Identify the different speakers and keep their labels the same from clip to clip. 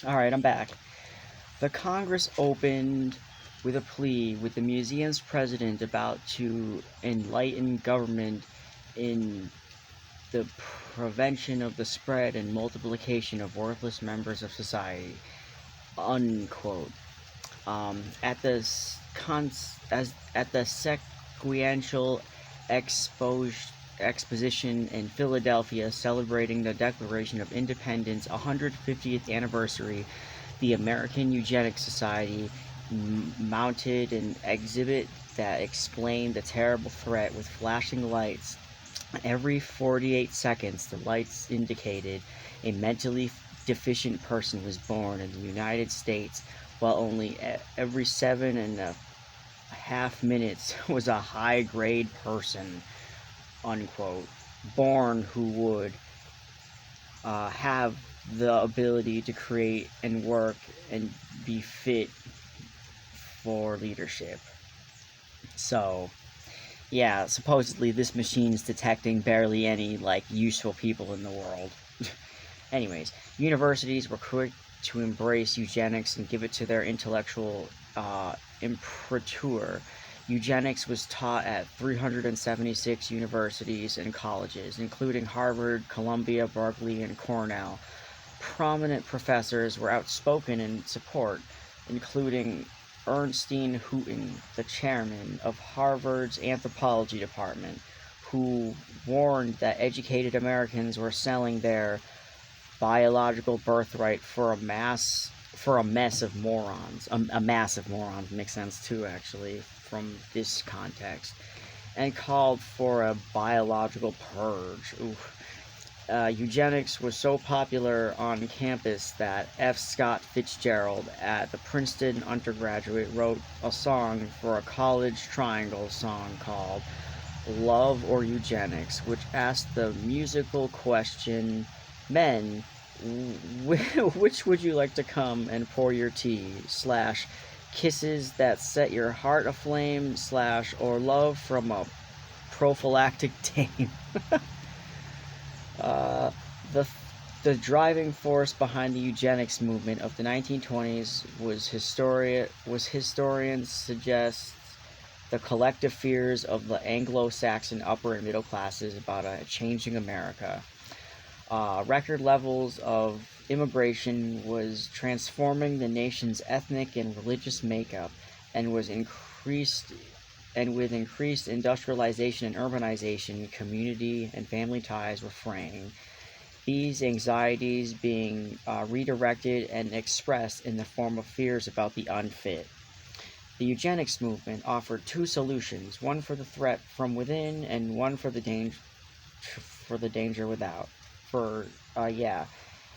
Speaker 1: Alright, I'm back. The Congress opened with a plea with the museum's president about to enlighten government in the prevention of the spread and multiplication of worthless members of society. Unquote. At the at the sequential exposition in Philadelphia celebrating the Declaration of Independence 150th anniversary, the American Eugenics Society mounted an exhibit that explained the terrible threat with flashing lights. Every 48 seconds, the lights indicated a mentally deficient person was born in the United States, while only every 7.5 minutes was a high grade person, unquote, born who would have the ability to create and work and be fit for leadership. So, yeah, supposedly this machine's detecting barely any, like, useful people in the world. Anyways, universities were quick to embrace eugenics and give it to their intellectual imprimatur. Eugenics was taught at 376 universities and colleges, including Harvard, Columbia, Berkeley, and Cornell. Prominent professors were outspoken in support, including Ernestine Houghton, the chairman of Harvard's anthropology department, who warned that educated Americans were selling their biological birthright for a mess of morons. A mass of morons makes sense too, actually, from this context, and called for a biological purge. Ooh. Eugenics was so popular on campus that F. Scott Fitzgerald at the Princeton undergraduate wrote a song for a college triangle song called Love or Eugenics, which asked the musical question, men, which would you like to come and pour your tea? Slash, kisses that set your heart aflame, slash, or love from a prophylactic dame. Uh, the the driving force behind the eugenics movement of the 1920s was historians suggest the collective fears of the Anglo-Saxon upper and middle classes about a changing America. Record levels of immigration was transforming the nation's ethnic and religious makeup, and was increased and with increased industrialization and urbanization, community and family ties were fraying. These anxieties being redirected and expressed in the form of fears about the unfit. The eugenics movement offered two solutions: one for the threat from within, and one for the danger without. For yeah,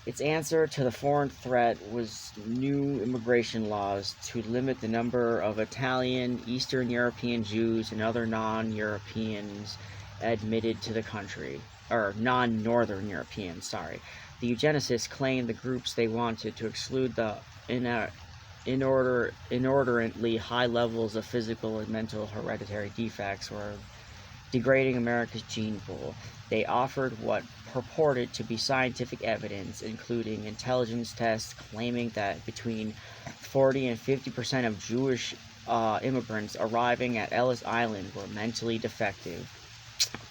Speaker 1: its answer to the foreign threat was new immigration laws to limit the number of Italian, Eastern European Jews, and other non-Europeans admitted to the country, or non-Northern Europeans. Sorry, the eugenicists claimed the groups they wanted to exclude the inordinately high levels of physical and mental hereditary defects were degrading America's gene pool. They offered what purported to be scientific evidence, including intelligence tests claiming that between 40 and 50% of Jewish immigrants arriving at Ellis Island were mentally defective.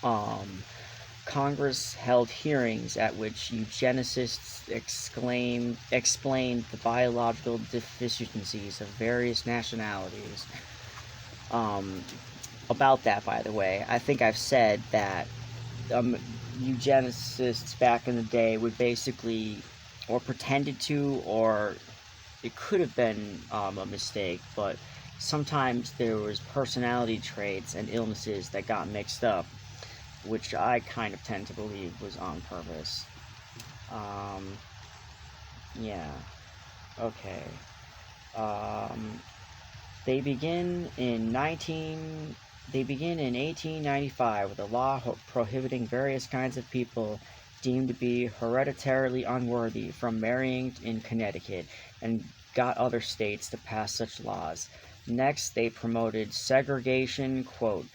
Speaker 1: Um, Congress held hearings at which eugenicists explained the biological deficiencies of various nationalities. Um, about that, by the way, I think I've said that um, eugenicists back in the day would basically, or pretended to, or it could have been a mistake, but sometimes there was personality traits and illnesses that got mixed up, which I kind of tend to believe was on purpose. Um, yeah. Okay. Um, they begin in 1895 with a law prohibiting various kinds of people deemed to be hereditarily unworthy from marrying in Connecticut, and got other states to pass such laws. Next, they promoted segregation, quote,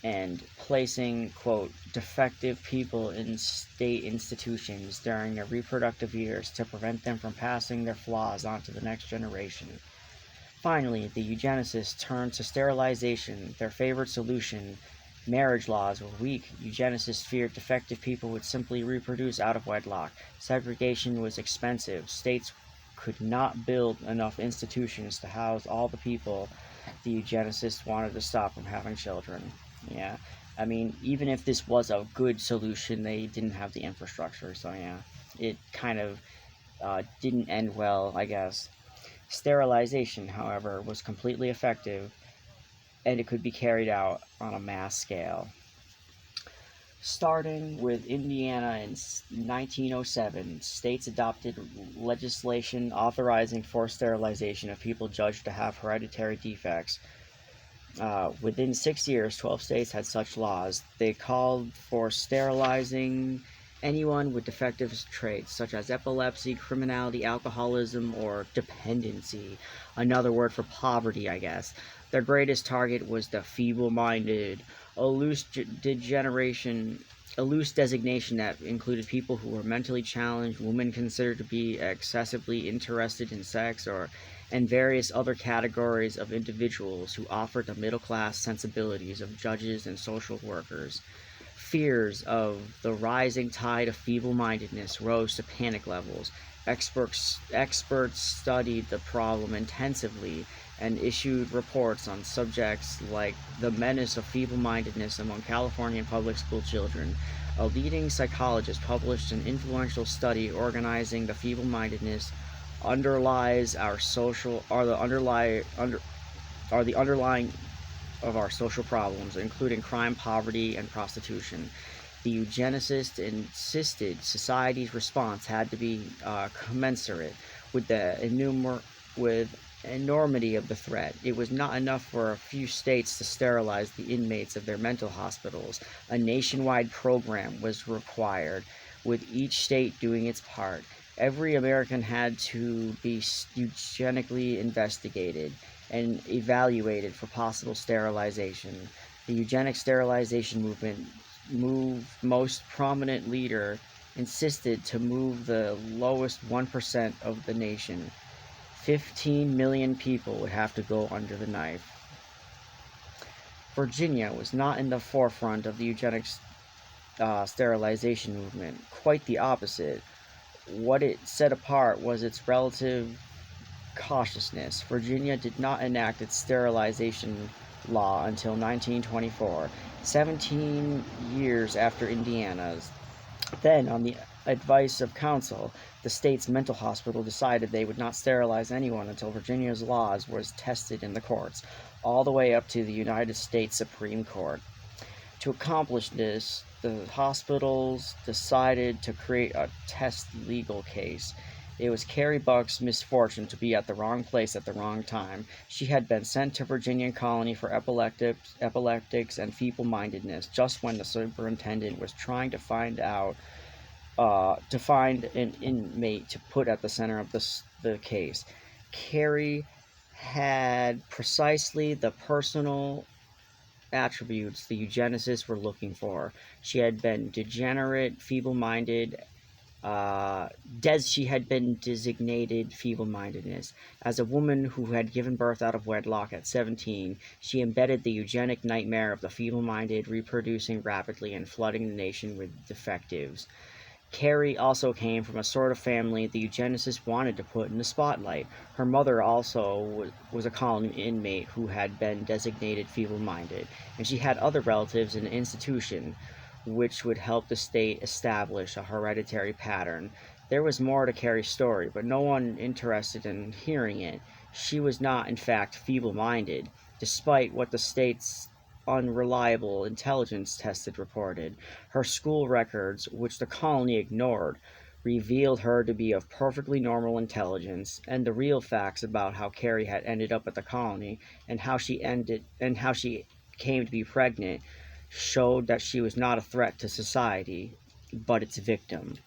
Speaker 1: and placing, quote, defective people in state institutions during their reproductive years to prevent them from passing their flaws on to the next generation. Finally, the eugenicists turned to sterilization, their favorite solution. Marriage laws were weak. Eugenicists feared defective people would simply reproduce out of wedlock. Segregation was expensive. States could not build enough institutions to house all the people the eugenicists wanted to stop from having children. Yeah. I mean, even if this was a good solution, they didn't have the infrastructure, so yeah. It kind of didn't end well, I guess. Sterilization, however, was completely effective and it could be carried out on a mass scale. Starting with Indiana in 1907, states adopted legislation authorizing forced sterilization of people judged to have hereditary defects. Within 6 years, 12 states had such laws. They called for sterilizing anyone with defective traits such as epilepsy, criminality, alcoholism, or dependency. Another word for poverty, I guess. Their greatest target was the feeble-minded, a loose degeneration, a loose designation that included people who were mentally challenged, women considered to be excessively interested in sex, and various other categories of individuals who offered the middle-class sensibilities of judges and social workers. Fears of the rising tide of feeble-mindedness rose to panic levels. Experts studied the problem intensively and issued reports on subjects like the menace of feeble-mindedness among Californian public school children. A leading psychologist published an influential study organizing the feeble-mindedness underlies our social are the underlying of our social problems, including crime, poverty, and prostitution. The eugenicists insisted society's response had to be commensurate with with enormity of the threat. It was not enough for a few states to sterilize the inmates of their mental hospitals. A nationwide program was required, with each state doing its part. Every American had to be eugenically investigated and evaluated for possible sterilization. The eugenic sterilization moved most prominent leader insisted to move the lowest 1% of the nation. 15 million people would have to go under the knife. Virginia was not in the forefront of the eugenics sterilization movement. Quite the opposite. What it set apart was its relative cautiousness. Virginia did not enact its sterilization law until 1924, 17 years after Indiana's. Then, on the advice of counsel, the state's mental hospital decided they would not sterilize anyone until Virginia's laws was tested in the courts, all the way up to the United States Supreme Court. To accomplish this, the hospitals decided to create a test legal case. It was Carrie Buck's misfortune to be at the wrong place at the wrong time. She had been sent to Virginia colony for epileptics and feeble-mindedness just when the superintendent was trying to find an inmate to put at the center of the case. Carrie had precisely the personal attributes the eugenicists were looking for. She had been degenerate, feeble-minded, she had been designated feeble-mindedness. As a woman who had given birth out of wedlock at 17, she embedded the eugenic nightmare of the feeble-minded reproducing rapidly and flooding the nation with defectives. Carrie also came from a sort of family the eugenicists wanted to put in the spotlight. Her mother also was a colony inmate who had been designated feeble-minded, and she had other relatives in the institution, which would help the state establish a hereditary pattern. There was more to Carrie's story, but no one interested in hearing it. She was not, in fact, feeble-minded, despite what the state's unreliable intelligence tested reported. Her school records, which the colony ignored, revealed her to be of perfectly normal intelligence, and the real facts about how Carrie had ended up at the colony and how she came to be pregnant showed that she was not a threat to society, but its victim.